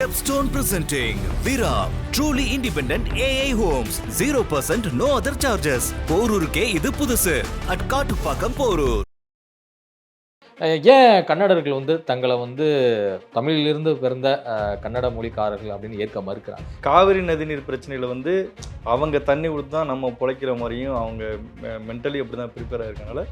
Stepstone presenting Vira, truly independent AI homes, 0% no other charges. போரூருக்கே இது புதுசு at Kattupakkam Porur. ஏன் கன்னடர்கள் தங்களை தமிழிலிருந்து பிறந்த கன்னட மொழிக்காரர்கள் அப்படின்னு ஏற்க மறுக்கிறாங்க? காவிரி நதிநீர் பிரச்சனையில் அவங்க தண்ணி கொடுத்து தான் நம்ம பிழைக்கிற மாதிரியும் அவங்க மென்டலி அப்படி தான் ப்ரிப்பேர் ஆகிருக்கனால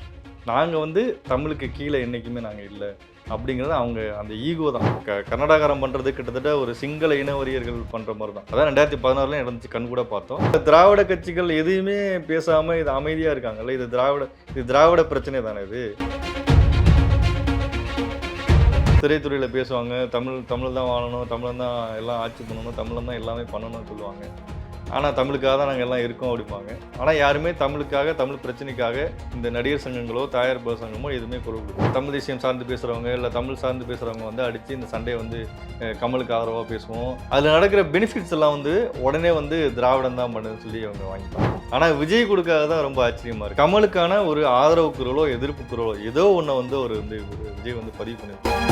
நாங்கள் தமிழுக்கு கீழே என்றைக்குமே நாங்கள் இல்லை அப்படிங்கிறது அவங்க அந்த ஈகோ தான். கன்னடாகாரம் பண்ணுறது கிட்டத்தட்ட ஒரு சிங்கள இனவரியர்கள் பண்ணுற மாதிரி தான். அதான் 2016 நடந்துச்சு, கண் கூட பார்த்தோம். திராவிட கட்சிகள் எதையுமே பேசாமல் இது அமைதியாக இருக்காங்கல்ல, இது திராவிட பிரச்சனை தானே. இது திரைத்துறையில் பேசுவாங்க, தமிழ் தான் வாழணும், தமிழ் தான் எல்லாம் ஆட்சி பண்ணணும், தமிழ் தான் எல்லாமே பண்ணணும்னு சொல்லுவாங்க. ஆனால் தமிழுக்காக தான் நாங்கள் எல்லாம் இருக்கோம் அப்படிப்பாங்க. ஆனால் யாருமே தமிழுக்காக, தமிழ் பிரச்சனைக்காக இந்த நடிகர் சங்கங்களோ தயாரிப்பாளர் சங்கமோ எதுவுமே குரல் கொடுக்கும். தமிழ் தேசியம் சார்ந்து பேசுகிறவங்க இல்லை தமிழ் சார்ந்து பேசுகிறவங்க அடித்து இந்த சண்டையை கமலுக்கு ஆதரவாக பேசுவோம். அதில் நடக்கிற பெனிஃபிட்ஸ் எல்லாம் உடனே திராவிடம் தான் பண்ணுதுன்னு சொல்லி அவங்க வாங்கிப்பாங்க. ஆனால் விஜய் கொடுக்காக தான் ரொம்ப ஆச்சரியமாக இருக்குது. கமலுக்கான ஒரு ஆதரவு குரலோ எதிர்ப்பு குரலோ ஏதோ ஒன்று ஒரு விஜய் பதிவு பண்ணியிருக்காங்க.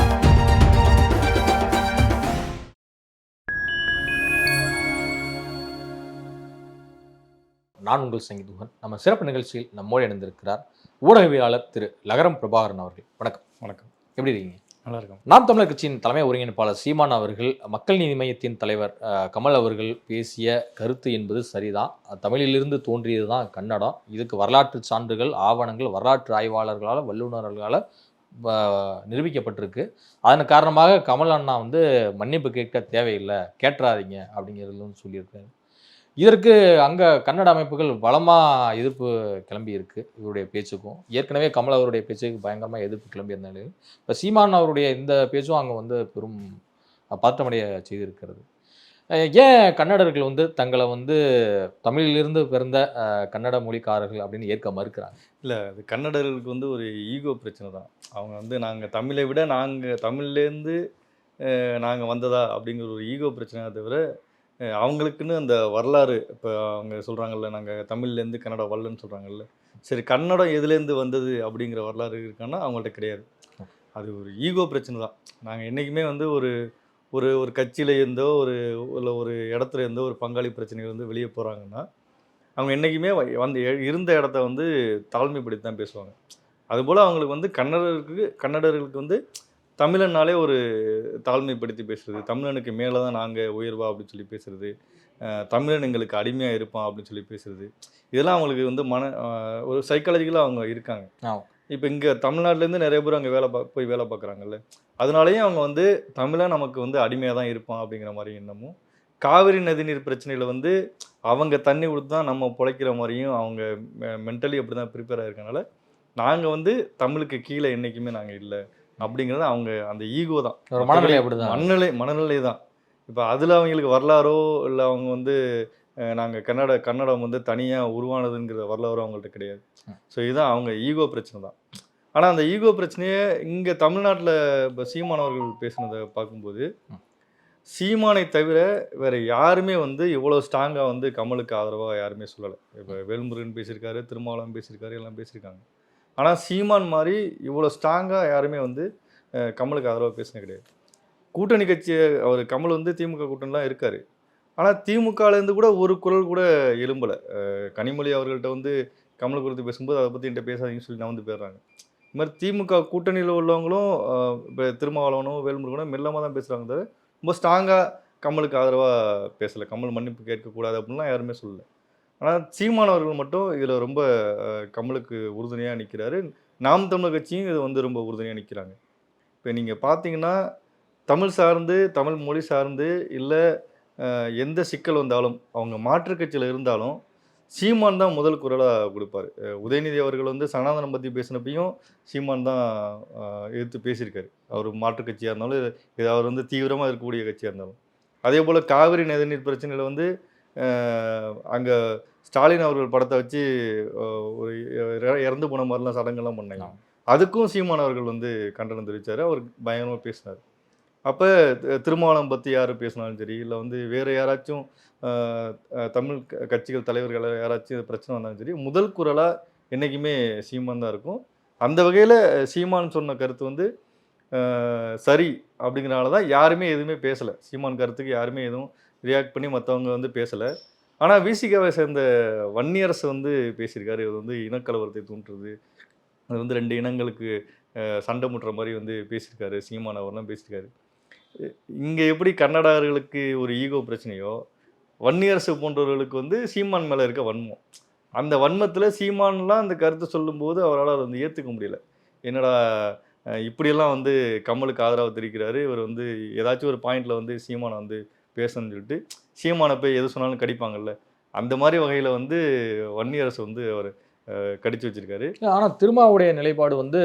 நான் உங்கள் சங்கீதுகன். நம்ம சிறப்பு நிகழ்ச்சியில் நம்மோடு இணைந்திருக்கிறார் ஊடகவியலாளர் திரு லகரம் பிரபாகரன் அவர்கள். வணக்கம். வணக்கம். எப்படி இருக்கீங்க? நல்லா இருக்கும். நாம் தமிழர் கட்சியின் தலைமை ஒருங்கிணைப்பாளர் சீமான் அவர்கள், மக்கள் நீதி மையத்தின் தலைவர் கமல் அவர்கள் பேசிய கருத்து என்பது சரிதான். தமிழிலிருந்து தோன்றியது தான் கன்னடம். இதுக்கு வரலாற்று சான்றுகள், ஆவணங்கள், வரலாற்று ஆய்வாளர்களால், வல்லுநர்களால் நிரூபிக்கப்பட்டிருக்கு. அதன் காரணமாக கமல் அண்ணா மன்னிப்பு கேட்க தேவையில்லை, கேட்டுறாதீங்க அப்படிங்கிறதுன்னு சொல்லியிருக்காரு. இதற்கு அங்கே கன்னட அமைப்புகள் பலமாக எதிர்ப்பு கிளம்பி இருக்கு. இவருடைய பேச்சுக்கும் ஏற்கனவே கமல் அவருடைய பேச்சுக்கு பயங்கரமாக எதிர்ப்பு கிளம்பி இருந்த நிலையில் இப்போ சீமான் அவருடைய இந்த பேச்சும் அங்கே பெரும் பதற்றமடைய செய்திருக்கிறது. ஏன் கன்னடர்கள் தங்களை தமிழிலிருந்து பிறந்த கன்னட மொழிக்காரர்கள் அப்படின்னு ஏற்க மறுக்கிறாங்க? இல்லை, அது கன்னடர்களுக்கு ஒரு ஈகோ பிரச்சனை தான். அவங்க நாங்கள் தமிழை விட நாங்கள் தமிழ்லேருந்து நாங்கள் வந்ததா அப்படிங்கிற ஒரு ஈகோ பிரச்சனையை தவிர அவங்களுக்குன்னு அந்த வரலாறு, இப்போ அவங்க சொல்கிறாங்கல்ல, நாங்கள் தமிழ்லேருந்து கன்னடம் வரலன்னு சொல்கிறாங்கல்ல, சரி கன்னடம் எதுலேருந்து வந்தது அப்படிங்கிற வரலாறு இருக்கான்னா அவங்கள்ட்ட கிடையாது. அது ஒரு ஈகோ பிரச்சனை தான். நாங்கள் என்றைக்குமே ஒரு ஒரு ஒரு கட்சியில் இருந்தோ ஒரு இடத்துல இருந்தோ ஒரு பங்காளி பிரச்சனைகள் வெளியே போகிறாங்கன்னா அவங்க என்றைக்குமே இருந்த இடத்த தாழ்மைப்படுத்தி தான் பேசுவாங்க. அதுபோல் அவங்களுக்கு கன்னடர்களுக்கு தமிழனாலே ஒரு தாழ்மைப்படுத்தி பேசுகிறது, தமிழனுக்கு மேலே தான் நாங்கள் உயர்வா அப்படின்னு சொல்லி பேசுகிறது, தமிழன் எங்களுக்கு அடிமையாக இருப்பான் அப்படின்னு சொல்லி பேசுகிறது, இதெல்லாம் அவங்களுக்கு ஒரு சைக்காலஜிக்கலாக அவங்க இருக்காங்க. இப்போ இங்கே தமிழ்நாட்டிலேருந்து நிறைய பேர் அங்கே போய் வேலை பார்க்குறாங்கல்ல, அதனாலேயும் அவங்க தமிழன் நமக்கு அடிமையாக தான் இருப்பான் அப்படிங்கிற மாதிரி எண்ணமும், காவிரி நதிநீர் பிரச்சனையில் அவங்க தண்ணி கொடுத்து தான் நம்ம பிழைக்கிற மாதிரியும் அவங்க மென்டலி அப்படி தான் ப்ரிப்பேர் ஆகிருக்கனால நாங்கள் தமிழுக்கு கீழே என்றைக்குமே நாங்கள் இல்லை அப்படிங்கிறது அவங்க அந்த ஈகோ தான். மனநிலை தான். இப்போ அதில் அவங்களுக்கு வரலாறோ இல்லை அவங்க நாங்கள் கன்னடம் தனியாக உருவானதுங்கிற வரலாறோ அவங்கள்ட்ட கிடையாது. ஸோ இதுதான் அவங்க ஈகோ பிரச்சனை தான். ஆனால் அந்த ஈகோ பிரச்சனையை இங்கே தமிழ்நாட்டில் இப்போ சீமானவர்கள் பேசுனதை பார்க்கும்போது சீமானை தவிர வேறு யாருமே இவ்வளோ ஸ்ட்ராங்காக கமலுக்கு ஆதரவாக யாருமே சொல்லலை. இப்போ வேல்முருகன் பேசியிருக்காரு, திருமாவளவன் பேசியிருக்காரு, எல்லாம் பேசியிருக்காங்க. ஆனால் சீமான் மாதிரி இவ்வளோ ஸ்ட்ராங்காக யாருமே கமலுக்கு ஆதரவாக பேசினே கிடையாது. கூட்டணி கட்சி அவர் கமல் திமுக கூட்டணிலாம் இருக்கார். ஆனால் திமுகலேருந்து கூட ஒரு குரல் கூட எழும்பலை. கனிமொழி அவர்கள்ட்ட கமல் குறித்து பேசும்போது அதை பற்றி என்கிட்ட பேசாதீங்கன்னு சொல்லி நான் போயிடுறாங்க. இது மாதிரி திமுக கூட்டணியில் உள்ளவங்களும் இப்போ திருமாவளவனும் வேல்முருகனும் மெல்லமாக தான் பேசுகிறாங்க தவிர ரொம்ப ஸ்ட்ராங்காக கமலுக்கு ஆதரவாக பேசலை. கமல் மன்னிப்பு கேட்கக்கூடாது அப்படின்லாம் யாருமே சொல்லலை. ஆனால் சீமானவர்கள் மட்டும் இதில் ரொம்ப கமலுக்கு உறுதுணையாக நிற்கிறாரு. நாம் தமிழர் கட்சியும் இது ரொம்ப உறுதுணையாக நிற்கிறாங்க. இப்போ நீங்கள் பார்த்தீங்கன்னா தமிழ் சார்ந்து, தமிழ் மொழி சார்ந்து இல்லை எந்த சிக்கல் வந்தாலும் அவங்க மாற்றுக் கட்சியில் இருந்தாலும் சீமான் தான் முதல் குரலாக கொடுப்பார். உதயநிதி அவர்கள் சனாதனம் பற்றி பேசினப்பையும் சீமான் தான் எதிர்த்து பேசியிருக்காரு. அவர் மாற்றுக் கட்சியாக இருந்தாலும் இது அவர் தீவிரமாக இருக்கக்கூடிய கட்சியாக இருந்தாலும். அதே போல் காவிரி நதிநீர் பிரச்சனையில் அங்கே ஸ்டாலின் அவர்கள் படத்தை வச்சு ஒரு இறந்து போன மாதிரிலாம் சடங்கெல்லாம் பண்ணாங்க. அதுக்கும் சீமான் அவர்கள் கண்டனம் தெரிவித்தார். அவர் பயங்கரமாக பேசினார். அப்போ திருமாவளவன் பற்றி யார் பேசினாலும் சரி, இல்லை வேறு யாராச்சும் தமிழ் கட்சிகள் தலைவர்கள் யாராச்சும் பிரச்சனை வந்தாலும் சரி, முதல் குரலாக என்றைக்குமே சீமான் தான் இருக்கும். அந்த வகையில் சீமான் சொன்ன கருத்து சரி அப்படிங்கிறனால தான் யாருமே எதுவுமே பேசலை. சீமான் கருத்துக்கு யாருமே எதுவும் ரியாக்ட் பண்ணி மற்றவங்க வந்து பேசலை. ஆனால் விசிகாவை சேர்ந்த வன்னியரசு வந்து பேசியிருக்காரு. இது வந்து இனக்கலவரத்தை தூண்டுறது, அது வந்து 2 இனங்களுக்கு சண்டை முட்டுற மாதிரி வந்து பேசியிருக்காரு. சீமான் அவர்லாம் பேசியிருக்காரு. இங்கே எப்படி கன்னடார்களுக்கு ஒரு ஈகோ பிரச்சனையோ, வன்னியரசு போன்றவர்களுக்கு வந்து சீமான் மேலே இருக்க வன்மம். அந்த வன்மத்தில் சீமான்லாம் அந்த கருத்தை சொல்லும்போது அவரால் அதை வந்து ஏற்றுக்க முடியல. என்னடா இப்படியெல்லாம் வந்து கமலுக்கு ஆதரவு தெரிவிக்கிறாரு, இவர் வந்து ஏதாச்சும் ஒரு பாயிண்டில் வந்து சீமானை வந்து பேசணும்னு சொல்லிட்டு சீமானை போய் எது சொன்னாலும் கடிப்பாங்கல்ல, அந்த மாதிரி வகையில் வந்து வன்னியரசு வந்து அவர் கடிச்சு வச்சிருக்காரு. ஆனா திருமாவுடைய நிலைப்பாடு வந்து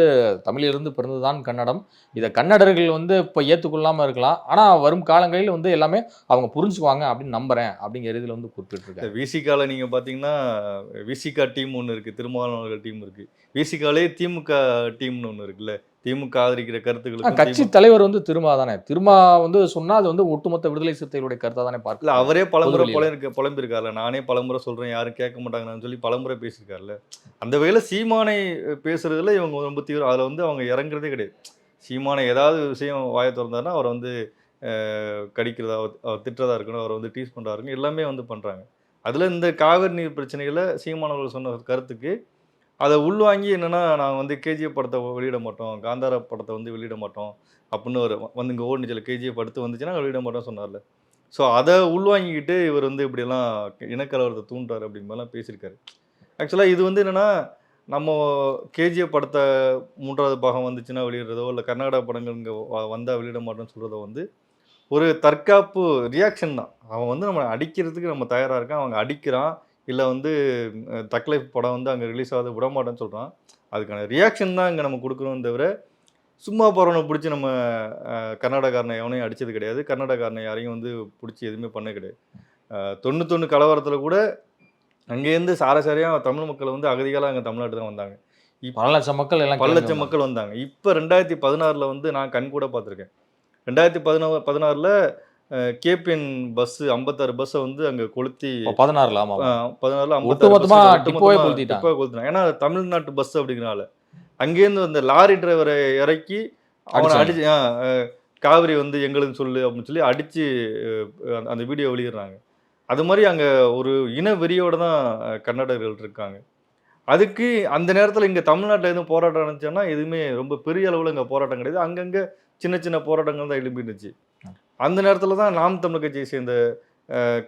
தமிழிலிருந்து பிறந்துதான் கன்னடம், இதை கன்னடர்கள் வந்து இப்போ ஏற்றுக்கொள்ளாம இருக்கலாம், ஆனா வரும் காலங்களில் வந்து எல்லாமே அவங்க புரிஞ்சுக்குவாங்க அப்படின்னு நம்புறேன் அப்படிங்கிற இதில் வந்து குறிப்பிட்டிருக்காரு. விசிகால நீங்க பாத்தீங்கன்னா விசிகா டீம் ஒன்று இருக்கு, திருமாவளவர்கள் டீம் இருக்கு. விசிகாலே திமுக டீம்னு ஒன்று இருக்குல்ல, திமுக ஆதரிக்கிற கருத்துக்களுக்கு கட்சி தலைவர் வந்து திருமா தானே, திருமா வந்து சொன்னா அது வந்து ஒட்டுமொத்த விடுதலை சிறுத்தைகளுடைய கருத்தா தானே பார்க்கல. அவரே பலமுறை புலம்பிருக்காருல, நானே பலமுறை சொல்றேன் யாரும் கேட்க மாட்டாங்கன்னு சொல்லி பலமுறை பேசியிருக்காருல்ல. அந்த வகையில் சீமானை பேசுறதுல இவங்க ரொம்ப தீவிரம், அதில் வந்து அவங்க இறங்குறதே கிடையாது. சீமானை ஏதாவது விஷயம் வாயை திறந்தாருன்னா அவரை வந்து கடிக்கிறதா, அவர் திட்டுறதா இருக்கணும், அவரை வந்து டீஸ் பண்ணுறா இருக்கணும், எல்லாமே வந்து பண்ணுறாங்க. அதில் இந்த காவிரி நீர் பிரச்சனைகளை சீமானவர்கள் சொன்ன கருத்துக்கு அதை உள்வாங்கி என்னென்னா, நாங்கள் வந்து கேஜிஎஃப் படத்தை வெளியிட மாட்டோம், காந்தாரா படத்தை வந்து வெளியிட மாட்டோம் அப்படின்னு ஒரு வந்து இங்கே ஓடிச்சில் கேஜிஎஃப் படுத்து வந்துச்சுன்னா வெளியிட மாட்டோம் சொன்னார்ல. ஸோ அதை உள்வாங்கிக்கிட்டு இவர் வந்து இப்படியெல்லாம் இனக்கலவரத்தை தூண்டுறாரு அப்படின்னு மாதிரிலாம் பேசியிருக்காரு. ஆக்சுவலாக இது வந்து என்னென்னா, நம்ம கேஜிஎஃப் படத்தை 3வது பாகம் வந்துச்சுன்னா வெளியிடுறதோ, இல்லை கர்நாடகா படங்கள் இங்கே வந்தால் வெளியிட மாட்டோம்னு சொல்கிறதோ வந்து ஒரு தற்காப்பு ரியாக்ஷன் தான். அவன் வந்து நம்ம அடிக்கிறதுக்கு நம்ம தயாராக இருக்கான், அவங்க அடிக்கிறான், இல்லை வந்து தக்லைஃப் படம் வந்து அங்கே ரிலீஸ் ஆகாத விடமாட்டேன்னு சொல்கிறான். அதுக்கான ரியாக்ஷன் தான் இங்கே நம்ம கொடுக்குறோம் தவிர, சும்மா போகிறவனை பிடிச்சி நம்ம கர்நாடகாரனை எவனையும் அடித்தது கிடையாது, கர்நாடகாரனை யாரையும் வந்து பிடிச்சி எதுவுமே பண்ண கிடையாது. 91 கலவரத்தில் கூட அங்கேருந்து சாரசாரியாக தமிழ் மக்களை வந்து அகதிகளாக அங்கே தமிழ்நாட்டு தான் வந்தாங்க. பல லட்சம் மக்கள் எல்லாம் 10 லட்சம் மக்கள் வந்தாங்க. இப்போ 2016 வந்து நான் கண் கூட பார்த்துருக்கேன். 2016 கேபிஎன் பஸ் 56 பஸ்ஸை வந்து அங்கே கொளுத்தி 16 கொளுத்திட்டாங்க. ஏன்னா தமிழ்நாட்டு பஸ் அப்படிங்கிறனால அங்கேருந்து அந்த லாரி டிரைவரை இறக்கி அவனை அடிச்சு காவிரி வந்து எங்களுன்னு சொல்லு அப்படின்னு சொல்லி அடிச்சு அந்த வீடியோ வெளியிடுறாங்க. அது மாதிரி அங்கே ஒரு இன வெறியோடு தான் கன்னடர்கள் இருக்காங்க. அதுக்கு அந்த நேரத்தில் இங்கே தமிழ்நாட்டில் எதுவும் போராட்டம் நடந்துச்சுன்னா எதுவுமே ரொம்ப பெரிய அளவில் இங்கே போராட்டம் கிடையாது, அங்கங்கே சின்ன சின்ன போராட்டங்கள் தான் எழுப்பிடுச்சு. அந்த நேரத்தில் தான் நாம் தமிழர் கட்சியை சேர்ந்த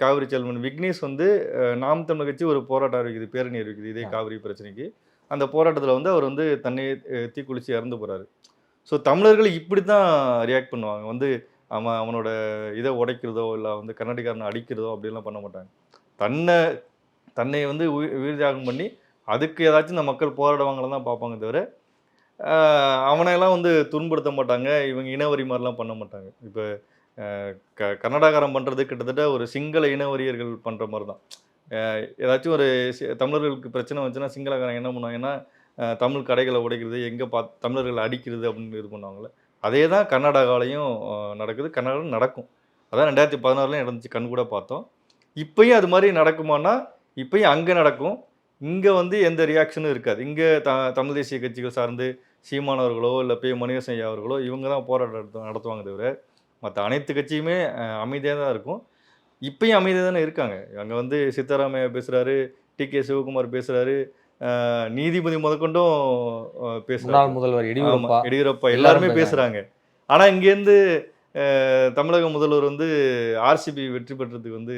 காவிரி செல்வன் விக்னேஷ் வந்து நாம் தமிழர் கட்சி ஒரு போராட்டம் அறிவிக்குது, பேரணி அறிவிக்குது இதே காவிரி பிரச்சனைக்கு. அந்த போராட்டத்தில் வந்து அவர் வந்து தன்னை தீக்குளிச்சு இறந்து போகிறாரு. ஸோ தமிழர்கள் இப்படி தான் ரியாக்ட் பண்ணுவாங்க, வந்து அவனோட இதை உடைக்கிறதோ இல்லை வந்து கன்னடிக்காரனை அடிக்கிறதோ அப்படிலாம் பண்ண மாட்டாங்க. தன்னை வந்து உயிர் தியாகம் பண்ணி அதுக்கு ஏதாச்சும் இந்த மக்கள் போராடுவாங்கள தான் பார்ப்பாங்க தவிர, அவனையெல்லாம் வந்து துன்படுத்த மாட்டாங்க, இவங்க இனவரி மாதிரிலாம் பண்ண மாட்டாங்க. இப்போ கன்னடாகாரம் பண்ணுறது கிட்டத்தட்ட ஒரு சிங்கள இனவரியர்கள் பண்ணுற மாதிரி தான். ஏதாச்சும் ஒரு தமிழர்களுக்கு பிரச்சனை வந்துச்சுன்னா சிங்களக்காரன் என்ன பண்ணுவாங்கன்னா, தமிழ் கடைகளை உடைக்கிறது, எங்கே தமிழர்களை அடிக்கிறது அப்படின்னு இது பண்ணுவாங்கள்ல, அதே தான் கர்நாடகாவிலையும் நடக்குது, கர்நாடகாவில் நடக்கும். அதான் 2016 நடந்துச்சு, கண் கூட பார்த்தோம். இப்போயும் அது மாதிரி நடக்குமானா இப்போயும் அங்கே நடக்கும். இங்கே வந்து எந்த ரியாக்ஷனும் இருக்காது. இங்கே தமிழ் தேசிய கட்சிகள் சார்ந்து சீமானவர்களோ இல்லை பே மணியரசன் ஐயா அவர்களோ இவங்க தான் போராட்டம் நடத்துவாங்க தவிர மற்ற அனைத்து கட்சியுமே அமைதியாக தான் இருக்கும். இப்பயும் அமைதியாக தானே இருக்காங்க. அங்கே வந்து சித்தராமையா பேசுகிறாரு, டிகே சிவகுமார் பேசுகிறாரு, நீதிபதி முதற்கொண்டும் பேசுகிறாங்க, முதல்வர் எடியூரப்பா எல்லாருமே பேசுகிறாங்க. ஆனால் இங்கேருந்து தமிழக முதல்வர் வந்து ஆர்சிபி வெற்றி பெற்றதுக்கு வந்து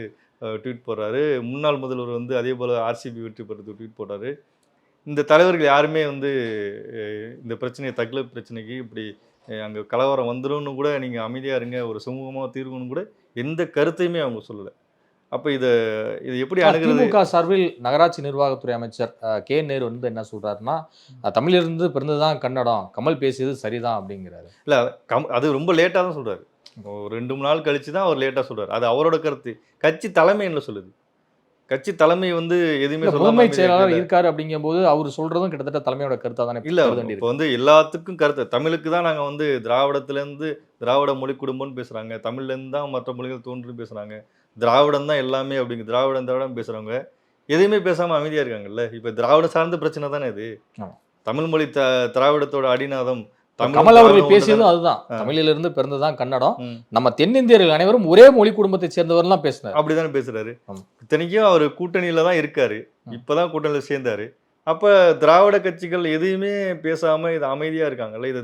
ட்வீட் போடுறாரு, முன்னாள் முதல்வர் வந்து அதே போல் ஆர்சிபி வெற்றி பெற்றதுக்கு ட்வீட் போடுறாரு. இந்த தலைவர்கள் யாருமே வந்து இந்த பிரச்சனையை தக்லைஃப் பிரச்சனைக்கு இப்படி அங்கே கலவரம் வந்துடும்னு கூட நீங்கள் அமைதியாக இருங்க, ஒரு சுமூகமாக தீர்வுன்னு கூட எந்த கருத்தையுமே அவங்க சொல்லலை. அப்போ இது எப்படி அணுகிறது? திமுக சார்பில் நகராட்சி நிர்வாகத்துறை அமைச்சர் கே நேரு வந்து என்ன சொல்கிறாருன்னா, தமிழிலிருந்து பிறந்ததுதான் கன்னடம், கமல் பேசியது சரிதான் அப்படிங்கிறாரு. இல்லை அது ரொம்ப லேட்டாக தான் சொல்கிறாரு, ஒரு 2-3 நாள் கழிச்சு தான் அவர் லேட்டாக சொல்கிறார். அது அவரோட கருத்து, கட்சி தலைமை என்ன சொல்லுது? கட்சி தலைமை வந்து எதுவுமே முதன்மை செயலாளர் இருக்காரு அப்படிங்கும்போது அவர் சொல்றதும் கிட்டத்தட்ட தலைமையோட கருத்தா தானே. இல்லை இப்போ வந்து எல்லாத்துக்கும் கருத்து, தமிழுக்கு தான் நாங்கள் வந்து திராவிடத்துலேருந்து திராவிட மொழி குடும்பம்னு பேசுகிறாங்க, தமிழ்லேருந்து தான் மற்ற மொழிகள் தோன்றுன்னு பேசுகிறாங்க, திராவிடம் தான் எல்லாமே அப்படிங்க திராவிடம் பேசுகிறவங்க எதுவுமே பேசாமல் அமைதியாக இருக்காங்கல்ல. இப்போ திராவிடம் சார்ந்த பிரச்சனை தானே இது. தமிழ் மொழி திராவிடத்தோட அடிநாதம், கமல் அவர்கள் பேசியதும் அதுதான். தமிழிலிருந்து பிறந்ததுதான் கன்னடம். ம். நம்ம தென்னிந்தியர்கள் அனைவரும் ஒரே மொழி குடும்பத்தை சேர்ந்தவர்லாம் பேசினார். அப்படிதானே பேசுறாரு. ஆமா. இத்தனைக்கும் அவர் கூட்டணியில தான் இருக்காரு. இப்பதான் கூட்டணியில சேர்ந்தாரு. அப்ப திராவிட கட்சிகள் எதையுமே பேசாம இது அமைதியா இருக்காங்கல்ல. இது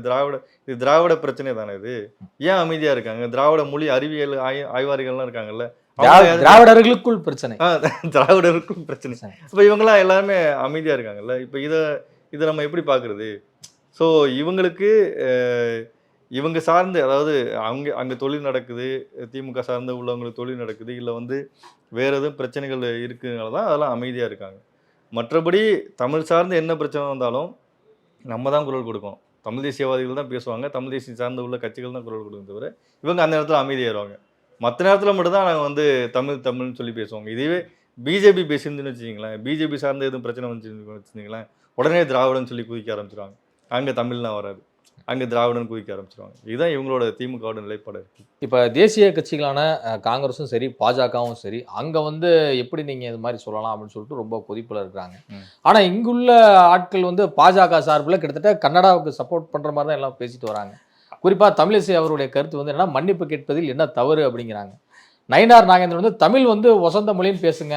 திராவிட பிரச்சனை தானே இது. ஏன் அமைதியா இருக்காங்க? திராவிட மொழி அறிவியல் ஆய்வாரிகள்லாம் இருக்காங்கல்ல. திராவிடர்களுக்குள் பிரச்சனை. திராவிடருக்கும் பிரச்சனை. இப்ப இவங்கெல்லாம் எல்லாருமே அமைதியா இருக்காங்கல்ல. இப்ப இதை நம்ம எப்படி பாக்குறது? ஸோ இவங்களுக்கு இவங்க சார்ந்து, அதாவது அங்கே தொழில் நடக்குது, திமுக சார்ந்த உள்ளவங்களுக்கு தொழில் நடக்குது, இல்லை வந்து வேறு எதுவும் பிரச்சனைகள் இருக்குதுனால தான் அதெல்லாம் அமைதியாக இருக்காங்க. மற்றபடி தமிழ் சார்ந்து என்ன பிரச்சனை வந்தாலும் நம்ம தான் குரல் கொடுக்கணும். தமிழ் தேசியவாதிகள் தான் பேசுவாங்க, தமிழ் தேசியம் சார்ந்த உள்ள கட்சிகள் தான் குரல் கொடுக்கும் தவிர இவங்க அந்த நேரத்தில் அமைதியாயிருவாங்க. மற்ற நேரத்தில் மட்டும்தான் நாங்கள் வந்து தமிழ்னு சொல்லி பேசுவாங்க. இதுவே பிஜேபி பேசியிருந்துன்னு வச்சுக்கிங்களேன், பிஜேபி சார்ந்த எதுவும் பிரச்சனை வச்சுருந்தீங்களேன், உடனே திராவிடன்னு சொல்லி குதிக்க ஆரம்பிச்சிருவாங்க. அங்கே தமிழ்லாம் வராது, அங்கே திராவிடன் குதிக்க ஆரம்பிச்சிருவாங்க. இதுதான் இவங்களோட திமுகவோட நிலைப்பாடு இருக்குது. இப்போ தேசிய கட்சிகளான காங்கிரஸும் சரி, பாஜகவும் சரி, அங்கே வந்து எப்படி நீங்கள் இது மாதிரி சொல்லலாம் அப்படின்னு சொல்லிட்டு ரொம்ப கொதிப்பில் இருக்கிறாங்க. ஆனால் இங்குள்ள ஆட்கள் வந்து பாஜக சார்பில் கிட்டத்தட்ட கன்னடாவுக்கு சப்போர்ட் பண்ணுற மாதிரி தான் எல்லாம் பேசிட்டு வராங்க. குறிப்பாக தமிழிசை அவருடைய கருத்து வந்து என்னன்னா, மன்னிப்பு கேட்பதில் என்ன தவறு அப்படிங்கிறாங்க. நயினார் நாகேந்திரன் வந்து தமிழ் வந்து வசந்த மொழின்னு பேசுங்க,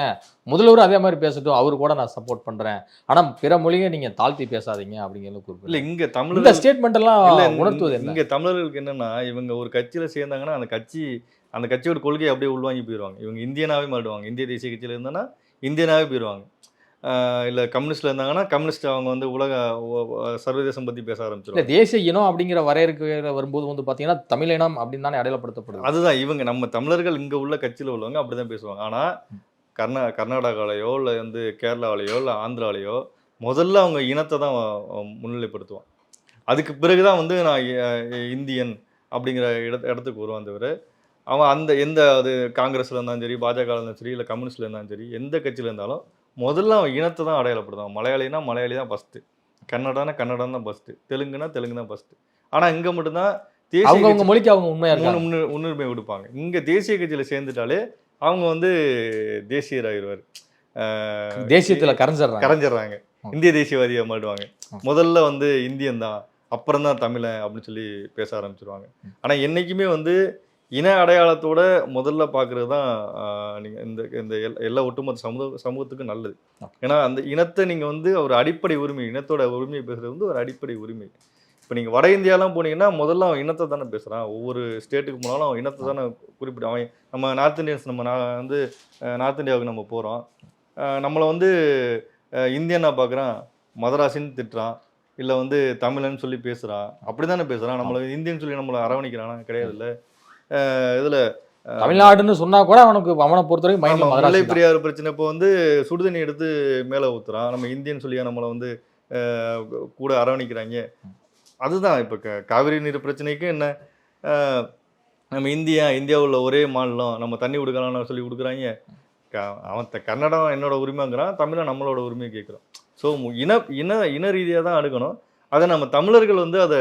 முதல்வர் அதே மாதிரி பேசட்டும், அவரு கூட நான் சப்போர்ட் பண்றேன், ஆனா பிற மொழியை நீங்க தாழ்த்தி பேசாதீங்க அப்படிங்கிற குறிப்பிட்டு. இல்ல இங்க தமிழ் இந்த ஸ்டேட்மெண்ட் எல்லாம் உணர்த்துவது என்ன? இங்க தமிழர்களுக்கு என்னன்னா, இவங்க ஒரு கட்சியில சேர்ந்தாங்கன்னா அந்த கட்சியோட கொள்கையை அப்படியே உள்வாங்கி போயிடுவாங்க. இவங்க இந்தியனாவே மாறிடுவாங்க. இந்திய தேசிய கட்சியில இருந்தாங்கன்னா இந்தியனாவே போயிடுவாங்க. இல்லை கம்யூனிஸ்ட்ல இருந்தாங்கன்னா கம்யூனிஸ்ட் அவங்க வந்து உலக சர்வதேசம் பற்றி பேச ஆரம்பிச்சிடும். தேசிய இனம் அப்படிங்கிற வரையறுக்க வரும்போது வந்து பார்த்தீங்கன்னா தமிழ் இனம் அப்படின்னு தானே அடையாளப்படுத்தப்படுது. அதுதான் இவங்க நம்ம தமிழர்கள் இங்கே உள்ள கட்சியில் உள்ளவங்க அப்படி தான் பேசுவாங்க. ஆனால் கர்நாடகாவிலையோ இல்லை வந்து கேரளாவிலையோ இல்லை ஆந்திராவிலையோ முதல்ல அவங்க இனத்தை தான் முன்னிலைப்படுத்துவான். அதுக்கு பிறகுதான் வந்து நான் இந்தியன் அப்படிங்கிற இடத்துக்கு வருவான். தவிர அவன் எந்த அது காங்கிரஸ்ல இருந்தாலும் சரி, பாஜக இருந்தாலும் சரி, இல்லை கம்யூனிஸ்ட்ல இருந்தாலும் சரி, எந்த கட்சியில் இருந்தாலும் முதல்ல அவன் இனத்தை தான் அடையாளப்படுத்துவான். மலையாளினா மலையாளி தான் ஃபஸ்ட்டு, கன்னடானா கன்னடம் தான் ஃபஸ்ட்டு, தெலுங்குனா தெலுங்கு தான் ஃபஸ்ட்டு. ஆனால் இங்கே மட்டும்தான் தேசிய மொழிக்கு அவங்க உண்மையாக முன்னுரிமை கொடுப்பாங்க. இங்கே தேசிய கட்சியில் சேர்ந்துட்டாலே அவங்க வந்து தேசியராகிடுவார், தேசியத்தில் கரைஞ்சிடுறாங்க, இந்திய தேசியவாதியாக மாடுவாங்க. முதல்ல வந்து இந்தியன் தான், அப்புறம் தான் தமிழன் அப்படின்னு சொல்லி பேச ஆரம்பிச்சிருவாங்க. ஆனால் என்றைக்குமே வந்து இன அடையாளத்தோட முதல்ல பார்க்குறது தான் நீங்கள் இந்த எல்லா ஒட்டுமொத்த சமூகத்துக்கும் நல்லது. ஏன்னா அந்த இனத்தை நீங்கள் வந்து ஒரு அடிப்படை உரிமை, இனத்தோட உரிமையை பேசுகிறது வந்து ஒரு அடிப்படை உரிமை. இப்போ நீங்கள் வட இந்தியாலாம் போனீங்கன்னா முதல்ல அவன் இனத்தை தானே பேசுகிறான். ஒவ்வொரு ஸ்டேட்டுக்கு போனாலும் அவன் இனத்தை தானே குறிப்பிட்டு. அவன் நம்ம நார்த் இந்தியன்ஸ், வந்து நார்த் இந்தியாவுக்கு நம்ம போகிறோம், நம்மளை வந்து இந்தியனாக பார்க்குறான், மதராசின்னு திட்டுறான், இல்லை வந்து தமிழன்னு சொல்லி பேசுகிறான், அப்படி தானே பேசுகிறான். நம்மளை இந்தியன் சொல்லி நம்மளை அரவணைக்கிறானா? கிடையாது. இல்லை இதில் தமிழ்நாடுன்னு சொன்னா கூட அவனை பொறுத்தவரைக்கும் மலை பெரியார் பிரச்சனை. இப்போ வந்து சுடுதண்ணி எடுத்து மேலே ஊற்றுறான், நம்ம இந்தியன் சொல்லியா நம்மளை வந்து கூட அரவணைக்கிறாங்க. அதுதான் இப்போ காவிரி நீர் பிரச்சனைக்கு என்ன, நம்ம இந்தியாவில் ஒரே மாநிலம், நம்ம தண்ணி கொடுக்கலாம்னு சொல்லி கொடுக்குறாங்க. அவன் கன்னடம் என்னோட உரிமைங்கிறான், தமிழை நம்மளோட உரிமையை கேட்குறான். ஸோ இன ரீதியாக தான் அடுக்கணும். அதை நம்ம தமிழர்கள் வந்து அதை